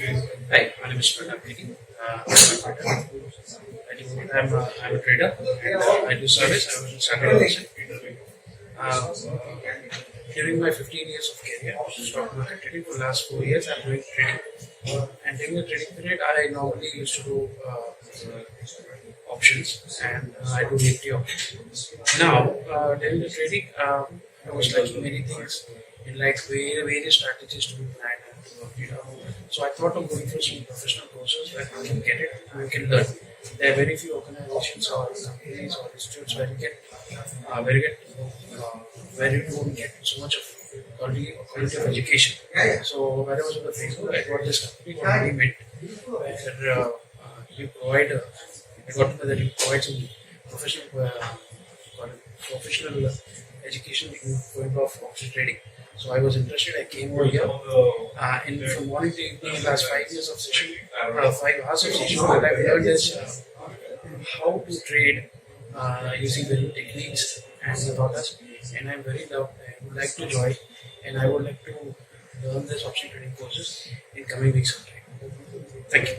Hi, my name is Pratap. I'm a trader and I do service. I was a salary person. Uh, During my 15 years of career, stock market trading for the last 4 years, I'm doing trading. And during the trading period, I normally used to do options and I do Nifty options. Now, during the trading, I was liking many things in like various strategies to be planned and to work it out. So I thought of going for some professional courses where you can get it and you can learn. There are very few organizations or companies or institutes where you don't get so much of quality of education. So when I was on the Facebook, I got this company called Millionaire, where you provide. I got to know that you provide some professional education in going off option trading. So I was interested. I came over here. From morning to evening, last 5 years of session, 5 hours of session, where I learned this how to trade using the new techniques and the dollars. And I'm very loved. I would like to join, and I would like to learn this option trading courses in coming weeks. Thank you.